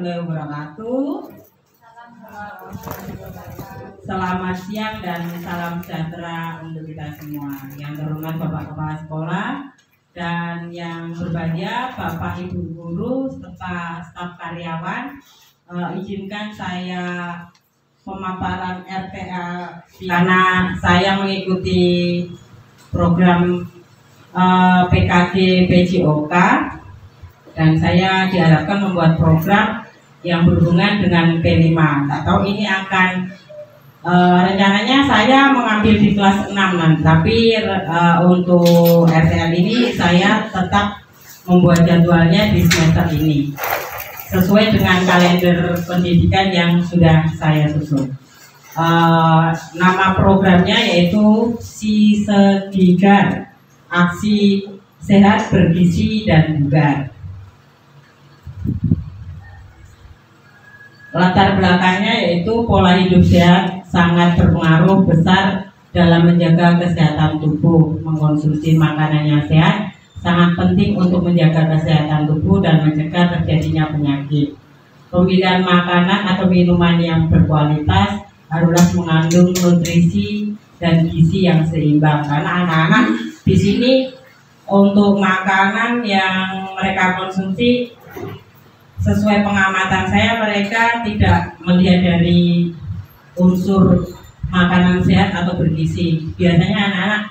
warahmatullahi wabarakatuh. Selamat siang dan salam sejahtera untuk kita semua. Yang terhormat Bapak Kepala Sekolah dan yang berbahagia Bapak Ibu Guru serta staf karyawan, izinkan saya pemaparan RTA karena saya mengikuti program PKD PJOK dan saya diharapkan membuat program yang berhubungan dengan P5. Tak tahu ini akan rencananya saya mengambil di kelas 6 nanti, tapi untuk RTL ini saya tetap membuat jadwalnya di semester ini sesuai dengan kalender pendidikan yang sudah saya susun. Nama programnya yaitu Sisegigar, Aksi Sehat Bergizi dan Bugar. Latar belakangnya yaitu pola hidup sehat sangat berpengaruh besar dalam menjaga kesehatan tubuh. Mengkonsumsi makanan yang sehat sangat penting untuk menjaga kesehatan tubuh dan mencegah terjadinya penyakit. Pemilihan makanan atau minuman yang berkualitas harus mengandung nutrisi dan gizi yang seimbang, karena anak-anak di sini untuk makanan yang mereka konsumsi sesuai pengamatan saya, mereka tidak melihat dari unsur makanan sehat atau bergizi. Biasanya anak-anak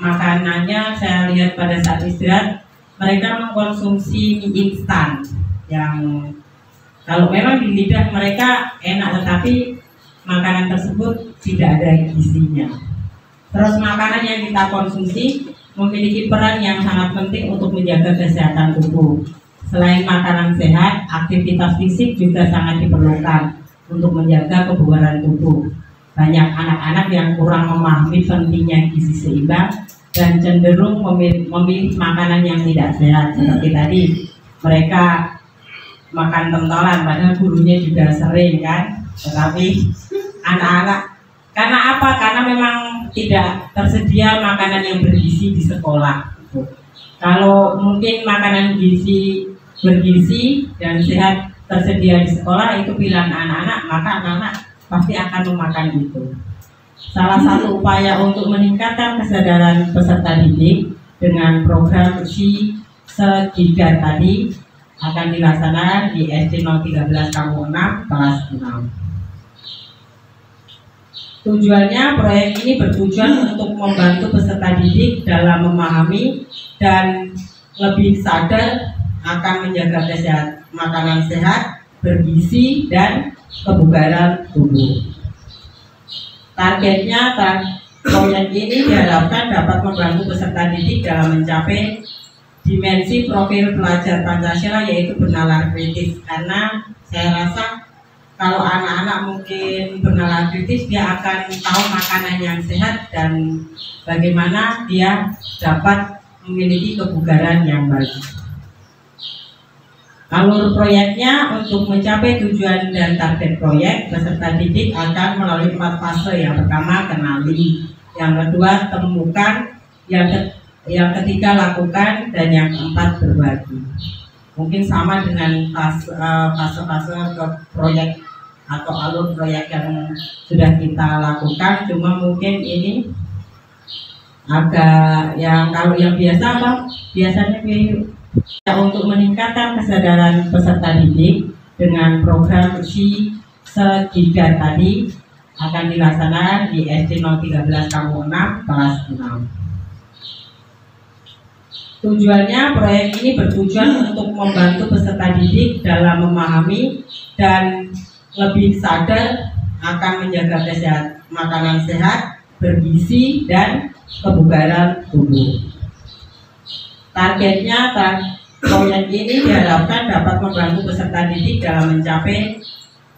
makanannya saya lihat pada saat istirahat mereka mengkonsumsi mie instan yang kalau memang di lidah mereka enak, tetapi makanan tersebut tidak ada gizinya. Terus makanan yang kita konsumsi memiliki peran yang sangat penting untuk menjaga kesehatan tubuh. Selain makanan sehat, aktivitas fisik juga sangat diperlukan untuk menjaga kebugaran tubuh. Banyak anak-anak yang kurang memahami pentingnya gizi seimbang dan cenderung memilih makanan yang tidak sehat. Seperti tadi, mereka makan pentolan, padahal gurunya juga sering kan. Tetapi anak-anak, karena apa? Karena memang tidak tersedia makanan yang bergizi di sekolah. Kalau mungkin makanan bergizi dan sehat tersedia di sekolah itu pilihan anak-anak, maka anak-anak pasti akan memakan itu. Salah satu upaya untuk meningkatkan kesadaran peserta didik dengan program Sisegigar tadi akan dilaksanakan di SD 013 Kampung 6 kelas 6. Tujuannya, proyek ini bertujuan untuk membantu peserta didik dalam memahami dan lebih sadar akan menjaga kesehatan, makanan sehat, bergizi, dan kebugaran tubuh. Targetnya, proyek ini diharapkan dapat membantu peserta didik dalam mencapai dimensi profil pelajar Pancasila, yaitu bernalar kritis. Karena saya rasa kalau anak-anak mungkin bernalar kritis, dia akan tahu makanan yang sehat dan bagaimana dia dapat memiliki kebugaran yang baik. Alur proyeknya, untuk mencapai tujuan dan target proyek, peserta didik akan melalui 4 fase. Yang pertama, kenali. Yang kedua, temukan. Yang ketiga, lakukan. Dan yang keempat, berbagi. Mungkin sama dengan fase-fase ke proyek atau alur proyek yang sudah kita lakukan, cuma mungkin ini agak kalau yang biasa apa? Biasanya untuk meningkatkan kesadaran peserta didik dengan program Sisegigar tadi akan dilaksanakan di SD 013 Kampung 6 kelas 6. Tujuannya, proyek ini bertujuan untuk membantu peserta didik dalam memahami dan lebih sadar akan menjaga kesehatan, makanan sehat, bergizi, dan kebugaran tubuh. Targetnya, proyek ini diharapkan dapat membantu peserta didik dalam mencapai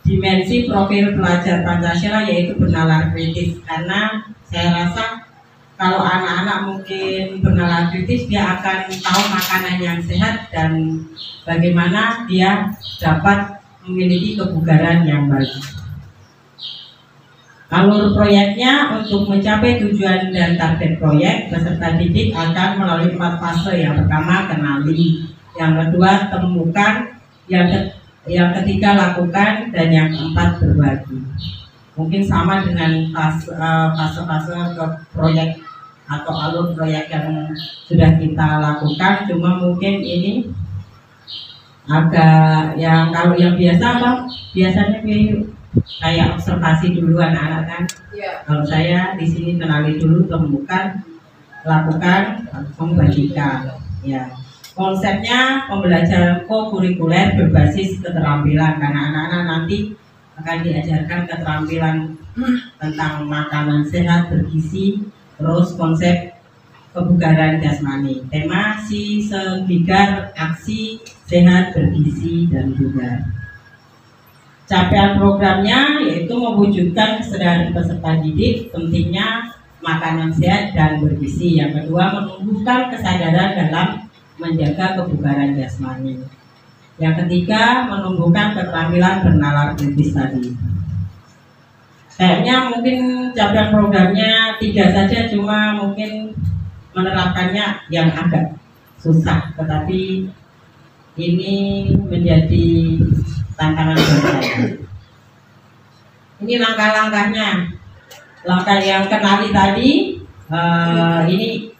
dimensi profil pelajar Pancasila, yaitu bernalar kritis. Karena saya rasa kalau anak-anak mungkin bernalar kritis, dia akan tahu makanan yang sehat dan bagaimana dia dapat memiliki kebugaran yang baik. Alur proyeknya, untuk mencapai tujuan dan target proyek, peserta didik akan melalui 4 fase. Yang pertama, kenali. Yang kedua, temukan. yang ketiga lakukan, dan yang keempat berbagi. Mungkin sama dengan fase-fase ke proyek atau alur proyek yang sudah kita lakukan, cuma mungkin ini agak yang kalau yang biasa Bang, biasanya kayak observasi dulu anak-anak kan. Kalau saya di sini kenali dulu, temukan, lakukan, membagikan. Ya, konsepnya pembelajaran co-kurikuler berbasis keterampilan, karena anak-anak nanti akan diajarkan keterampilan tentang makanan sehat bergizi, terus konsep kebugaran jasmani. Tema si segigar aksi sehat bergizi dan bugar. Capaian programnya yaitu mewujudkan kesadaran peserta didik pentingnya makanan sehat dan bergizi. Yang kedua, menumbuhkan kesadaran dalam menjaga kebugaran jasmani. Yang ketiga, menumbuhkan keterampilan bernalar kritis tadi. Kayaknya mungkin capaian programnya 3 saja, cuma mungkin menerapkannya yang agak susah, tetapi ini menjadi tantangan buat saya. Ini langkah-langkahnya. Langkah yang kenali tadi, ini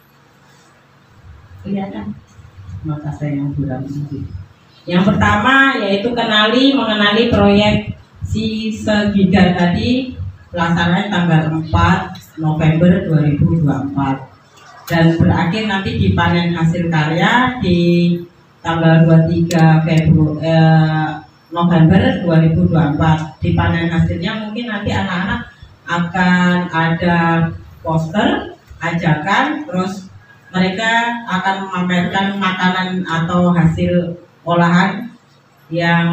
kelihatan mata saya yang buram ini. Yang pertama yaitu mengenali proyek si segigar tadi, pelaksanaan tanggal 4 November 2024 dan berakhir nanti dipanen hasil karya di tanggal 23 November 2024. Dipanen hasilnya mungkin nanti anak-anak akan ada poster ajakan, terus mereka akan memamerkan makanan atau hasil olahan yang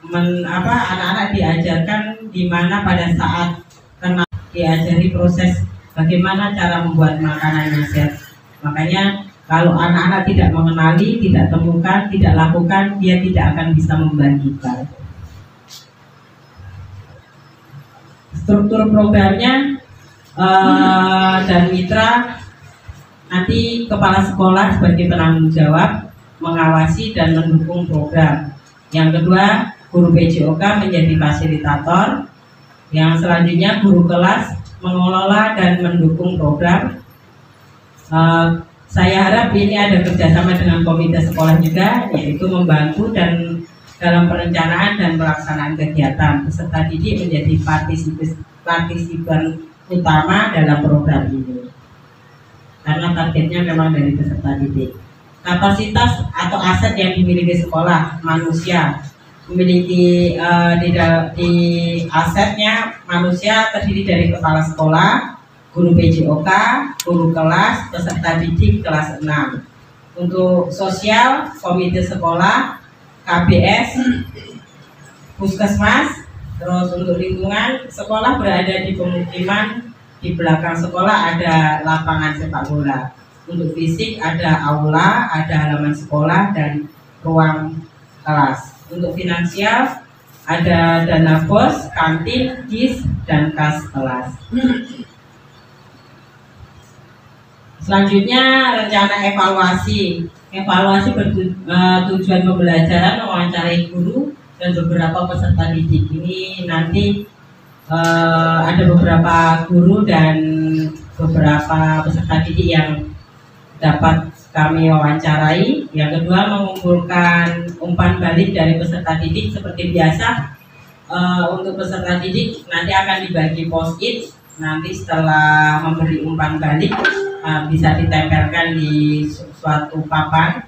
anak-anak diajarkan di mana pada saat diajari proses bagaimana cara membuat makanan yang sehat. Makanya kalau anak-anak tidak mengenali, tidak temukan, tidak lakukan, dia tidak akan bisa membagikan. Struktur programnya dan mitra, nanti kepala sekolah sebagai penanggung jawab mengawasi dan mendukung program. Yang kedua, guru PJOK menjadi fasilitator. Yang selanjutnya, guru kelas mengelola dan mendukung program. Saya harap ini ada kerjasama dengan komite sekolah juga, yaitu membantu dan dalam perencanaan dan pelaksanaan kegiatan. Peserta didik menjadi partisipan utama dalam program ini, karena targetnya memang dari peserta didik. Kapasitas atau aset yang dimiliki sekolah, manusia memiliki di asetnya manusia terdiri dari kepala sekolah, guru PJOK, guru kelas, peserta didik kelas 6. Untuk sosial, komite sekolah, KBS, puskesmas. Terus untuk lingkungan, sekolah berada di pemukiman, di belakang sekolah ada lapangan sepak bola. Untuk fisik ada aula, ada halaman sekolah dan ruang kelas. Untuk finansial ada dana bos, kantin, KIS, dan kas kelas. Selanjutnya rencana evaluasi. Evaluasi bertujuan pembelajaran, mewawancarai guru dan beberapa peserta didik. Ini nanti ada beberapa guru dan beberapa peserta didik yang dapat kami wawancarai. Yang kedua, mengumpulkan umpan balik dari peserta didik seperti biasa. Untuk peserta didik nanti akan dibagi post-it. Nanti setelah memberi umpan balik bisa ditempelkan di suatu papan.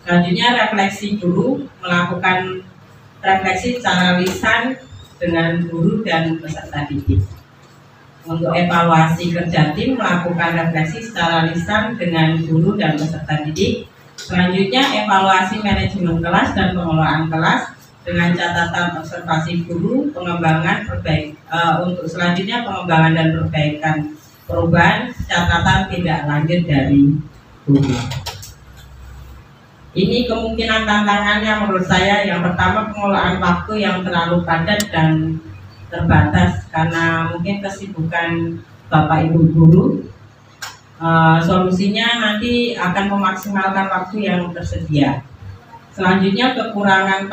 Selanjutnya refleksi guru, melakukan refleksi secara lisan dengan guru dan peserta didik. Untuk evaluasi kerja tim, melakukan refleksi secara lisan dengan guru dan peserta didik. Selanjutnya evaluasi manajemen kelas dan pengelolaan kelas dengan catatan observasi guru, pengembangan untuk selanjutnya pengembangan dan perbaikan perubahan, catatan tindak lanjut dari guru. Ini kemungkinan tantangannya menurut saya. Yang pertama, pengelolaan waktu yang terlalu padat dan terbatas karena mungkin kesibukan Bapak Ibu guru. Solusinya nanti akan memaksimalkan waktu yang tersedia. Selanjutnya kekurangan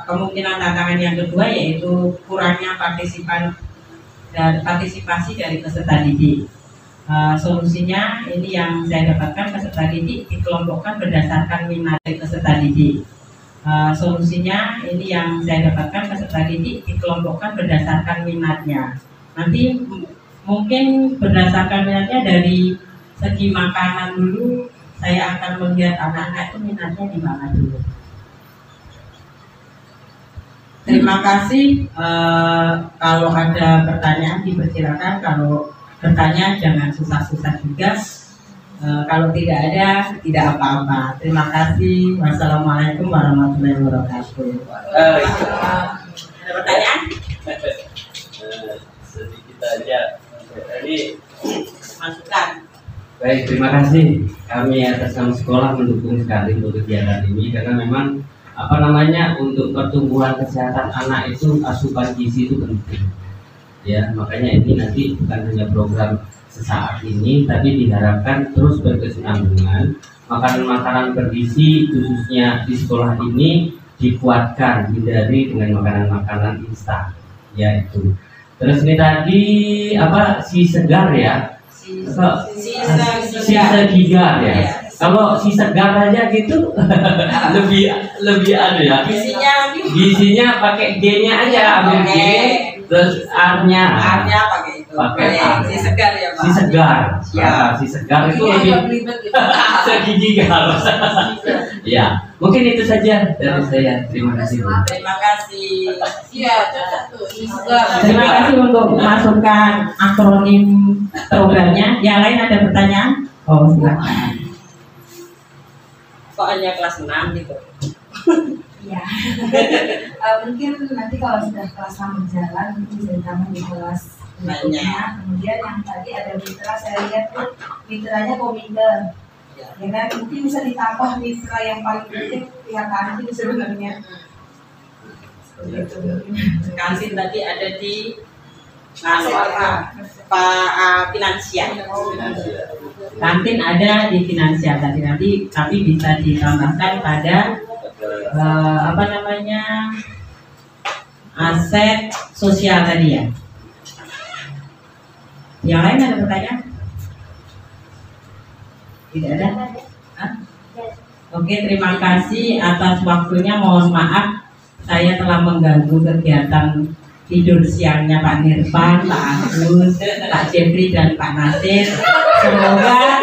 kemungkinan tantangan yang kedua yaitu kurangnya partisipasi dari peserta didik. Solusinya ini yang saya dapatkan, peserta didik dikelompokkan berdasarkan minat dari peserta didik. Solusinya ini yang saya dapatkan, peserta didik dikelompokkan berdasarkan minatnya. Nanti mungkin berdasarkan minatnya dari segi makanan dulu. Saya akan melihat anak-anak itu minatnya di mana dulu. Terima kasih. Kalau ada pertanyaan dipersilakan. Kalau bertanya jangan susah-susah juga. Kalau tidak ada, tidak apa-apa. Terima kasih. Wassalamualaikum warahmatullahi wabarakatuh. Ada pertanyaan? Sedikit aja. Jadi Masukan. baik, terima kasih. Kami atas nama sekolah mendukung sekali untuk kegiatan ini karena memang untuk pertumbuhan kesehatan anak itu asupan gizi itu penting. Ya, makanya ini nanti bukan hanya program sesaat ini, tapi diharapkan terus berkesinambungan. Makanan-makanan bergizi khususnya di sekolah ini dikuatkan, hindari dengan makanan-makanan instan. Ya itu. Terus ini tadi si segar ya? Si segar ya. Kalau si segar aja gitu lebih ada ya. Gizinya pakai G-nya aja, ambil G, terus R-nya pakai itu. Si segar ya, Pak. Si segar. Ya. Si segar itu lebih segigar. Ya, mungkin itu saja dari saya. Terima kasih. Terima kasih. Iya, cocok tuh. Segar. Terima kasih untuk masukan akronim programnya. Yang lain ada pertanyaan? Oh, silakan. Kok hanya kelas 6 gitu? Iya. Mungkin nanti kalau sudah kelas 6 berjalan mungkin bisa ditambah di kelas berikutnya. Kemudian yang tadi ada mitra, saya lihat tuh mitranya komite. Ya kan, mungkin bisa ditambah mitra yang paling penting pihak kantin sebenarnya. Kantin tadi ada di Pak Finansial. Kantin ada di Finansial tadi, tapi bisa ditambahkan pada aset sosial tadi ya. Yang lain ada pertanyaan? Tidak ada? Hah? Oke, terima kasih atas waktunya. Mohon maaf saya telah mengganggu kegiatan tidur siangnya Pak Nirvan, Pak Agus, Pak Jeffrey dan Pak Nasir. Semoga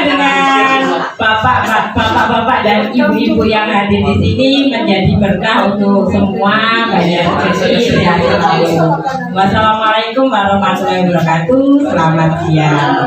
dengan bapak-bapak dan ibu-ibu yang hadir di sini menjadi berkah untuk semua. Banyak rezeki, sehat selalu. Wassalamualaikum warahmatullahi wabarakatuh. Selamat siang.